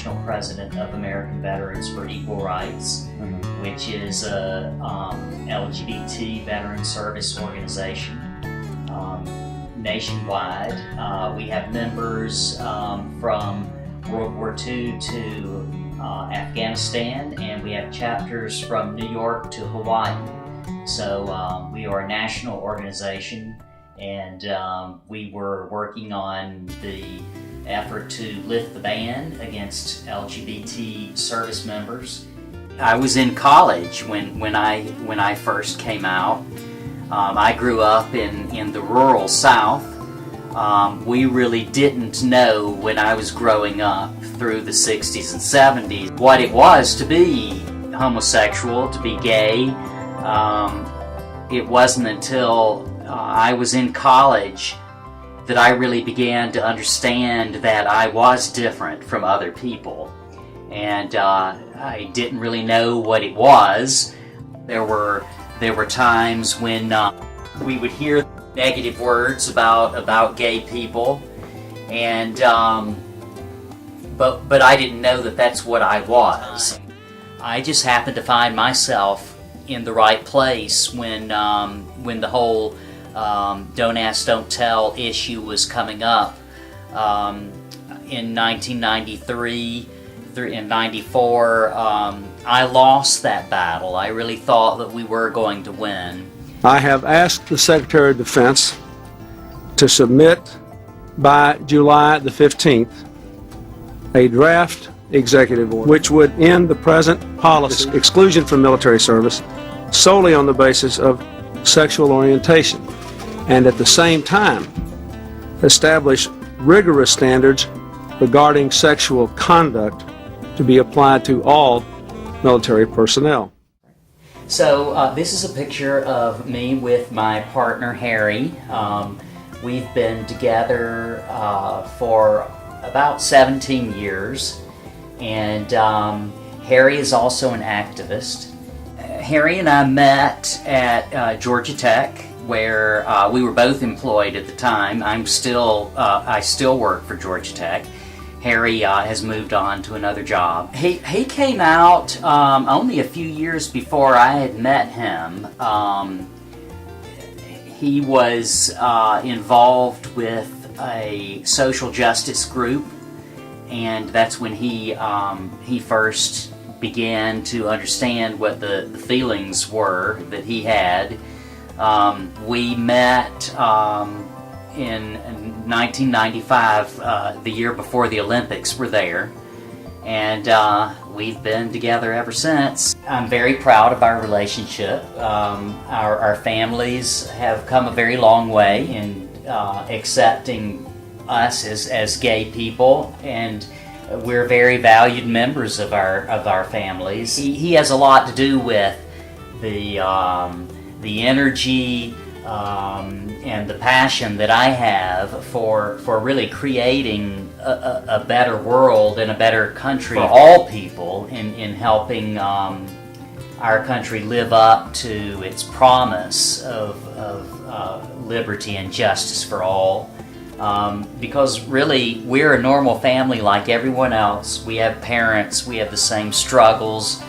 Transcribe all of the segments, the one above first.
national president of American Veterans for Equal Rights, which is a LGBT veteran service organization nationwide. We have members from World War II to Afghanistan, and we have chapters from New York to Hawaii. So we are a national organization, and we were working on the effort to lift the ban against LGBT service members. I was in college when I first came out. I grew up in the rural South. We really didn't know when I was growing up through the 60s and 70s what it was to be homosexual, to be gay. It wasn't until I was in college that I really began to understand that I was different from other people. And I didn't really know what it was. There were times when we would hear negative words about gay people, and but I didn't know that that's what I was. I just happened to find myself in the right place when the whole Don't Ask, Don't Tell issue was coming up in 1993 and 94. I lost that battle. I really thought that we were going to win. I have asked the Secretary of Defense to submit by July the 15th a draft executive order which would end the present policy exclusion from military service solely on the basis of sexual orientation, and at the same time establish rigorous standards regarding sexual conduct to be applied to all military personnel. So this is a picture of me with my partner Harry. We've been together for about 17 years, and Harry is also an activist. Harry and I met at Georgia Tech, where we were both employed at the time. I still work for Georgia Tech. Harry has moved on to another job. He came out only a few years before I had met him. He was involved with a social justice group, and that's when he first began to understand what the feelings were that he had. We met in 1995, the year before the Olympics were there, and we've been together ever since. I'm very proud of our relationship. Our families have come a very long way in accepting us as gay people, and we're very valued members of our families. He has a lot to do with the energy and the passion that I have for really creating a better world and a better country for all people, in helping our country live up to its promise of liberty and justice for all. Because really, we're a normal family like everyone else. We have parents, we have the same struggles,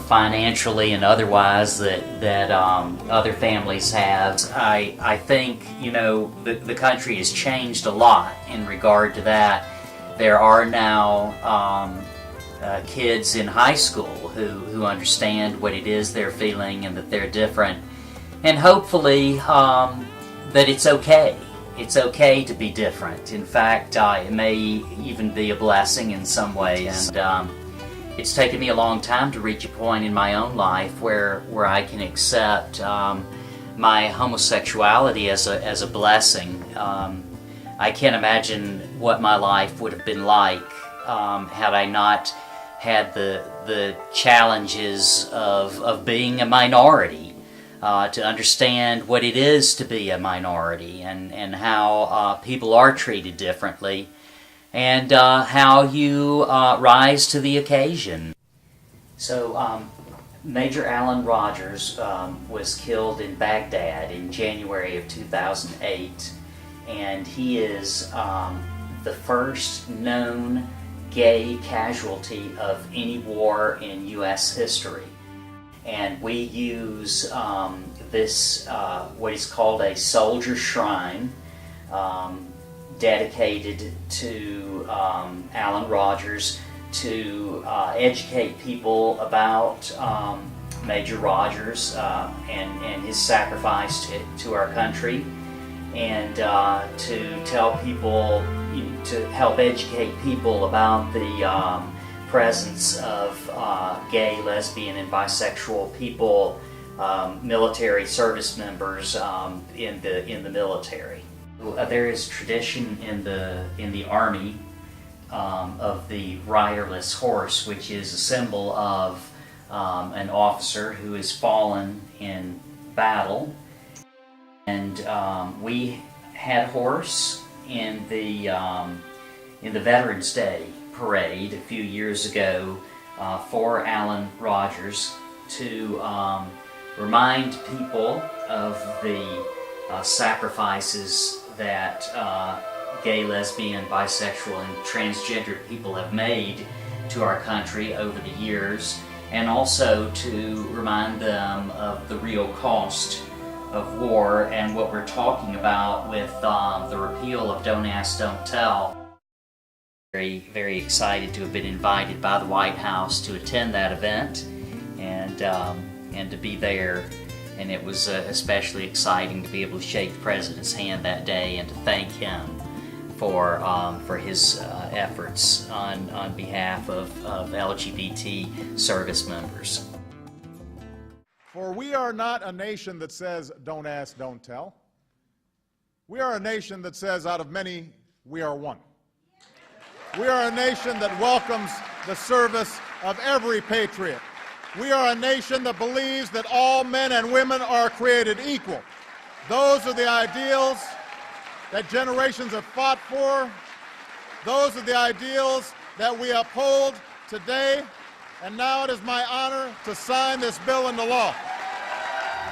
financially and otherwise, that other families have. I think, the country has changed a lot in regard to that. There are now kids in high school who understand what it is they're feeling and that they're different, and hopefully that it's okay. It's okay to be different. In fact, it may even be a blessing in some ways. And it's taken me a long time to reach a point in my own life where I can accept my homosexuality as a blessing. I can't imagine what my life would have been like had I not had the challenges of being a minority. To understand what it is to be a minority, and how people are treated differently, and how you rise to the occasion. So Major Alan Rogers was killed in Baghdad in January of 2008, and he is the first known gay casualty of any war in U.S. history. And we use this, what is called a soldier shrine, dedicated to Alan Rogers, to educate people about Major Rogers and his sacrifice to our country, and to tell people, to help educate people about the presence of gay, lesbian, and bisexual people, military service members in the military. There is tradition in the Army of the riderless horse, which is a symbol of an officer who has fallen in battle. And we had a horse in the Veterans Day parade a few years ago for Alan Rogers to remind people of the sacrifices that gay, lesbian, bisexual, and transgender people have made to our country over the years, and also to remind them of the real cost of war and what we're talking about with the repeal of Don't Ask, Don't Tell. Very, very excited to have been invited by the White House to attend that event and to be there. And it was especially exciting to be able to shake the President's hand that day and to thank him for his efforts on behalf of LGBT service members. For we are not a nation that says, don't ask, don't tell. We are a nation that says, out of many, we are one. We are a nation that welcomes the service of every patriot. We are a nation that believes that all men and women are created equal. Those are the ideals that generations have fought for. Those are the ideals that we uphold today. And now it is my honor to sign this bill into law.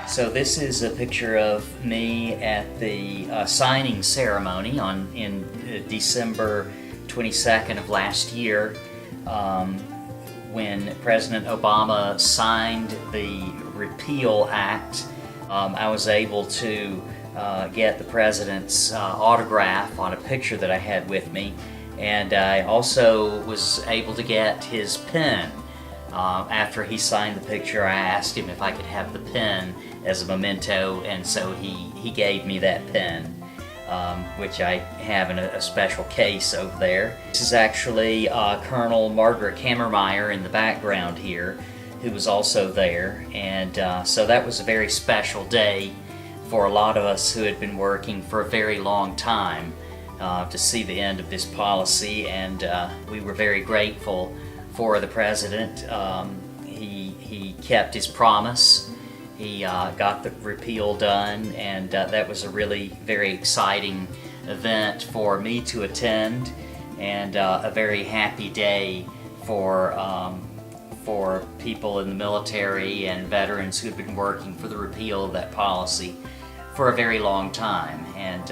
So this is a picture of me at the signing ceremony in December 22nd of last year, when President Obama signed the Repeal Act. I was able to get the President's autograph on a picture that I had with me, and I also was able to get his pen. After he signed the picture, I asked him if I could have the pen as a memento, and so he gave me that pen, which I have in a special case over there. This is actually Colonel Margaret Kammermeyer in the background here, who was also there, and so that was a very special day for a lot of us who had been working for a very long time to see the end of this policy, and we were very grateful for the President. He kept his promise. He got the repeal done, and that was a really very exciting event for me to attend, and a very happy day for people in the military and veterans who've been working for the repeal of that policy for a very long time, and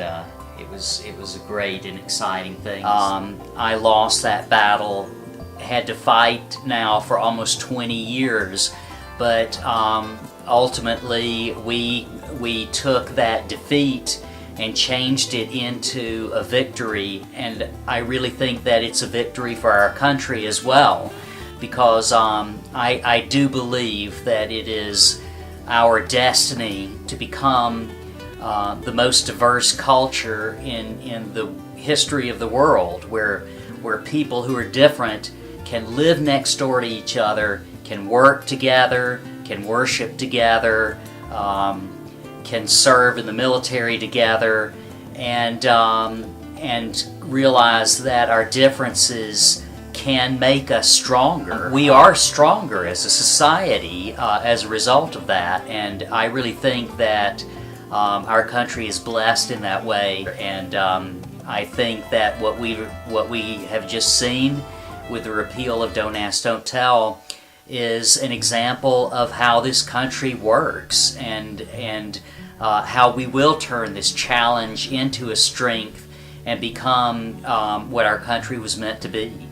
it was a great and exciting thing. I lost that battle, had to fight now for almost 20 years, but ultimately we took that defeat and changed it into a victory, and I really think that it's a victory for our country as well, because I do believe that it is our destiny to become the most diverse culture in the history of the world, where people who are different can live next door to each other, can work together, can worship together, can serve in the military together, and realize that our differences can make us stronger. We are stronger as a society as a result of that, and I really think that our country is blessed in that way, and I think that what we have just seen with the repeal of Don't Ask, Don't Tell is an example of how this country works, and how we will turn this challenge into a strength and become what our country was meant to be.